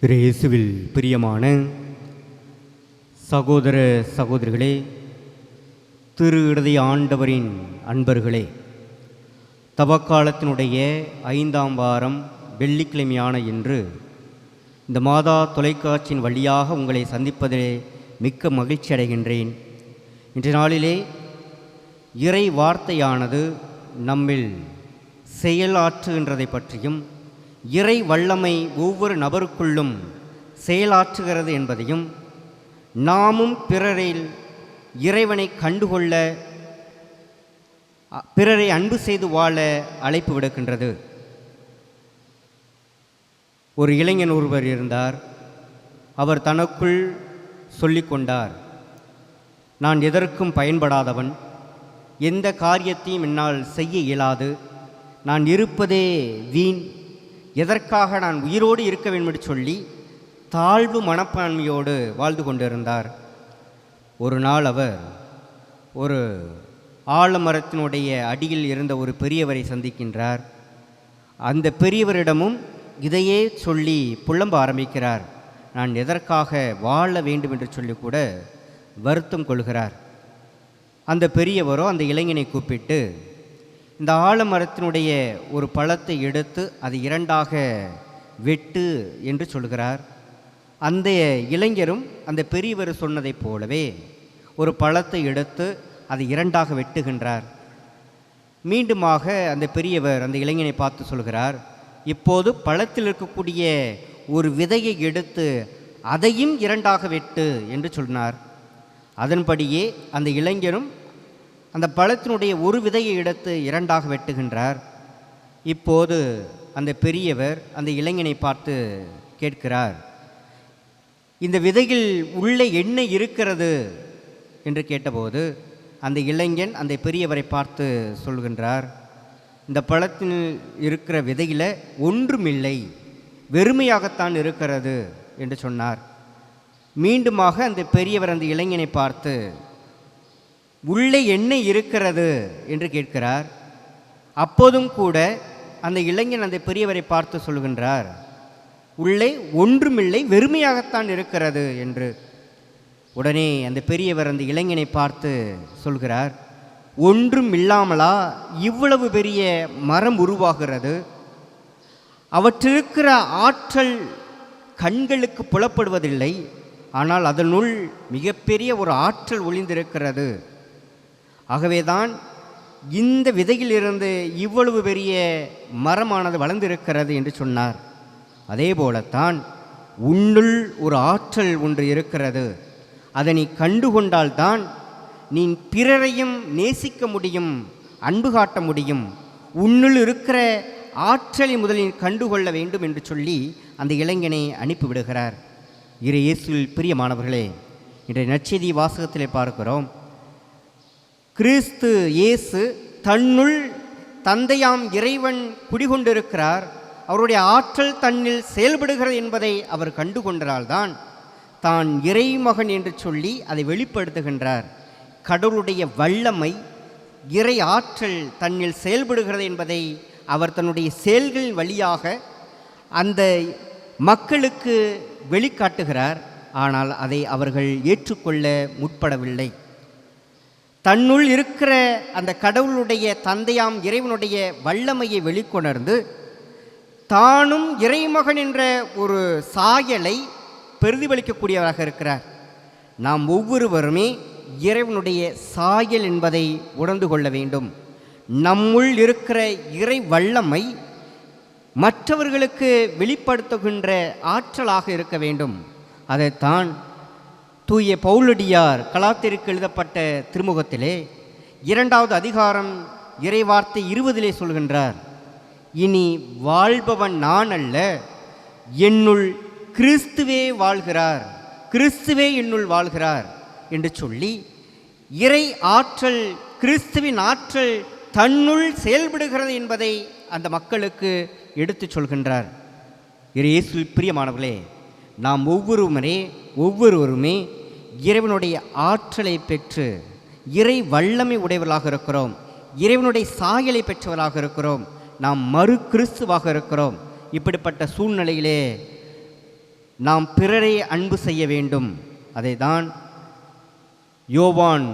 இயேசுவில் பிரியமான சகோதர சகோதரிகளே, திரு இருதய ஆண்டவரின் அன்பர்களே, தவக்காலத்தினுடைய 5ஆம் வாரம் வெள்ளிக்கிழமையான இன்று இந்த மாதா தொலைக்காட்சியின் வழியாக உங்களை சந்திப்பதிலே மிக்க மகிழ்ச்சி அடைகின்றேன். இன்றைய நாளிலே இறை வார்த்தையானது நம்மில் செயலாற்றுகின்றதை பற்றியும் இறை வல்லமை ஒவ்வொரு நபருக்குள்ளும் செயலாற்றுகிறது என்பதையும் நாமும் பிறரில் இறைவனை கண்டுகொள்ள பிறரை அன்பு செய்து வாழ அழைப்பு விடுக்கின்றது. ஒரு இளைஞன் ஒருவர் இருந்தார். அவர் தனக்குள் சொல்லிக்கொண்டார், நான் எதற்கும் பயன்படாதவன், எந்த காரியத்தையும் என்னால் செய்ய இயலாது, நான் இருப்பதே வீண், எதற்காக நான் உயிரோடு இருக்க வேண்டும் என்று சொல்லி தாழ்வு மனப்பான்மையோடு வாழ்ந்து கொண்டிருந்தார். ஒரு நாள் அவர் ஒரு ஆலமரத்தினுடைய அடியில் இருந்த ஒரு பெரியவரை சந்திக்கின்றார். அந்த பெரியவரிடமும் இதையே சொல்லி புலம்ப ஆரம்பிக்கிறார். நான் எதற்காக வாழ வேண்டும் என்று சொல்லி கூட வருத்தம் கொள்கிறார். அந்த பெரியவரோ அந்த இளைஞனை கூப்பிட்டு இந்த ஆலமரத்தினுடைய ஒரு பழத்தை எடுத்து அது 2ஆக வெட்டு என்று சொல்கிறார். அந்த இளைஞரும் அந்த பெரியவர் சொன்னதைப் போலவே ஒரு பழத்தை எடுத்து அது 2ஆக வெட்டுகின்றார். மீண்டுமாக அந்த பெரியவர் அந்த இளைஞனை பார்த்து சொல்கிறார், இப்போது பழத்தில் இருக்கக்கூடிய ஒரு விதையை எடுத்து அதையும் 2ஆக வெட்டு என்று சொன்னார். அதன்படியே அந்த இளைஞரும் அந்த பழத்தினுடைய ஒரு விதையை எடுத்து 2ஆக வெட்டுகின்றார். இப்போது அந்த பெரியவர் அந்த இளைஞனை பார்த்து கேட்கிறார், இந்த விதையில் உள்ளே என்ன இருக்கிறது என்று கேட்டபோது அந்த இளைஞன் அந்த பெரியவரை பார்த்து சொல்கின்றார், இந்த பழத்தில் இருக்கிற விதையில் ஒன்றுமில்லை, வெறுமையாகத்தான் இருக்கிறது என்று சொன்னார். மீண்டுமாக அந்த பெரியவர் அந்த இளைஞனை பார்த்து உள்ளே என்ன இருக்கிறது என்று கேட்கிறார். அப்போதும் கூட அந்த இளைஞன் அந்த பெரியவரை பார்த்து சொல்கின்றார், உள்ளே ஒன்றுமில்லை, வெறுமையாகத்தான் இருக்கிறது என்று. உடனே அந்த பெரியவர் அந்த இளைஞனை பார்த்து சொல்கிறார், ஒன்றும் இல்லாமலா இவ்வளவு பெரிய மரம் உருவாகிறது? அவற்றிருக்கிற ஆற்றல் கண்களுக்கு புலப்படுவதில்லை, ஆனால் அதனுள் மிகப்பெரிய ஒரு ஆற்றல் ஒளிந்திருக்கிறது. ஆகவேதான் இந்த விதையிலிருந்து இவ்வளவு பெரிய மரமானது வளர்ந்திருக்கிறது என்று சொன்னார். அதே போலத்தான் உன்னுள் ஒரு ஆற்றல் ஒன்று இருக்கிறது. அதை நீ கண்டுகொண்டால்தான் நீ பிறரையும் நேசிக்க முடியும், அன்பு காட்ட முடியும். உன்னுள் இருக்கிற ஆற்றலை முதலில் கண்டுகொள்ள வேண்டும் என்று சொல்லி அந்த இளைஞனை அனுப்பிவிடுகிறார். இயேசுவில் பிரியமானவர்களே, இன்றைய நற்செய்தி வாசகத்திலே பார்க்கிறோம், கிறிஸ்து இயேசு தன்னுள் தந்தையாம் இறைவன் குடிகொண்டிருக்கிறார், அவருடைய ஆற்றல் தன்னில் செயல்படுகிறது என்பதை அவர் கண்டுகொண்டதால்தான் தான் இறைமகன் என்று சொல்லி அதை வெளிப்படுத்துகின்றார். கடவுளுடைய வல்லமை, இறை ஆற்றல் தன்னில் செயல்படுகிறது என்பதை அவர் தன்னுடைய செயல்களின் வழியாக அந்த மக்களுக்கு வெளிக்காட்டுகிறார். ஆனால் அதை அவர்கள் ஏற்றுக்கொள்ள முற்படவில்லை. தன்னுள் இருக்கிற அந்த கடவுளுடைய தந்தையாம் இறைவனுடைய வல்லமையை வெளிக்கொணர்ந்து தானும் இறைமகன் என்ற ஒரு சாயலை பிரதிபலிக்கக்கூடியவராக இருக்கிறார். நாம் ஒவ்வொருவருமே இறைவனுடைய சாயல் என்பதை உணர்ந்து கொள்ள வேண்டும். நம்முள் இருக்கிற இறை வல்லமை மற்றவர்களுக்கு வெளிப்படுத்துகின்ற ஆற்றலாக இருக்க வேண்டும். அதைத்தான் தூய பவுலடியார் கலாத்திற்கு எழுதப்பட்ட திருமுகத்திலே 2வது அதிகாரம் இறைவார்த்தை 20 சொல்கின்றார், இனி வாழ்பவன் நான் அல்ல, என்னுள் கிறிஸ்துவே வாழ்கிறார், கிறிஸ்துவே என்னுள் வாழ்கிறார் என்று சொல்லி இறை ஆற்றல், கிறிஸ்துவின் ஆற்றல் தன்னுள் செயல்படுகிறது என்பதை அந்த மக்களுக்கு எடுத்து சொல்கின்றார். இயேசுவில் பிரியமானவர்களே, நாம் ஒவ்வொருவருமே இறைவனுடைய ஆற்றலை பெற்று இறை வல்லமை உடையவர்களாக இருக்கிறோம், இறைவனுடைய சாயலை பெற்றவர்களாக இருக்கிறோம், நாம் மறு கிறிஸ்துவாக இருக்கிறோம். இப்படிப்பட்ட சூழ்நிலையிலே நாம் பிறரை அன்பு செய்ய வேண்டும். அதை தான் யோவான்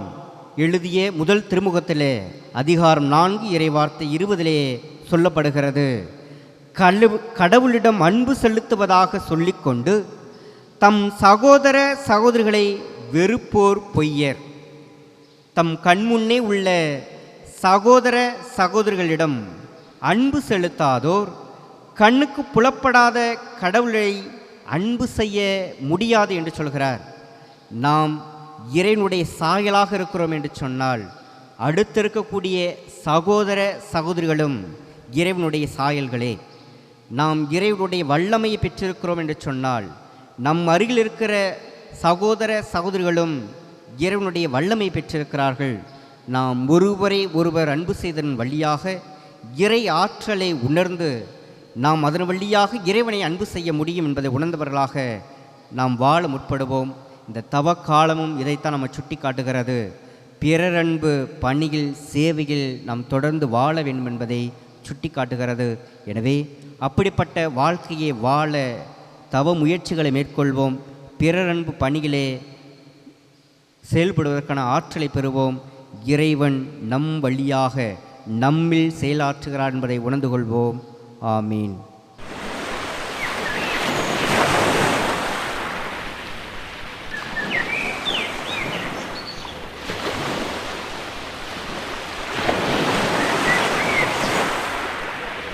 எழுதிய முதல் திருமுகத்திலே அதிகாரம் 4 இறைவார்த்தை 20 சொல்லப்படுகிறது. கடவுளிடம் அன்பு செலுத்துவதாக சொல்லிக்கொண்டு தம் சகோதர சகோதரிகளை வெறுப்போர் பொய்யர். தம் கண்முன்னே உள்ள சகோதர சகோதரிகளிடம் அன்பு செலுத்தாதோர் கண்ணுக்கு புலப்படாத கடவுளை அன்பு செய்ய முடியாது என்று சொல்கிறார். நாம் இறைவனுடைய சாயலாக இருக்கிறோம் என்று சொன்னால் அடுத்திருக்கக்கூடிய சகோதர சகோதரிகளும் இறைவனுடைய சாயல்களே. நாம் இறைவனுடைய வல்லமையை பெற்றிருக்கிறோம் என்று சொன்னால் நம் அருகில் இருக்கிற சகோதர சகோதரிகளும் இறைவனுடைய வல்லமை பெற்றிருக்கிறார்கள். நாம் ஒருவரை ஒருவர் அன்பு செய்ததன் வழியாக இறை ஆற்றலை உணர்ந்து நாம் அதன் வழியாக இறைவனை அன்பு செய்ய முடியும் என்பதை உணர்ந்தவர்களாக நாம் வாழ முற்படுவோம். இந்த தவ காலமும் இதைத்தான் நம்ம சுட்டி காட்டுகிறது. பிறரன்பு பணியில் சேவையில் நாம் தொடர்ந்து வாழ வேண்டும் என்பதை சுட்டி காட்டுகிறது. எனவே அப்படிப்பட்ட வாழ்க்கையை வாழ தவ முயற்சிகளை மேற்கொள்வோம். பிறரன்பு பணியிலே செயல்படுவதற்கான ஆற்றலை பெறுவோம். இறைவன் நம் வழியாக நம்மில் செயலாற்றுகிறார் என்பதை உணர்ந்து கொள்வோம். ஆமீன்.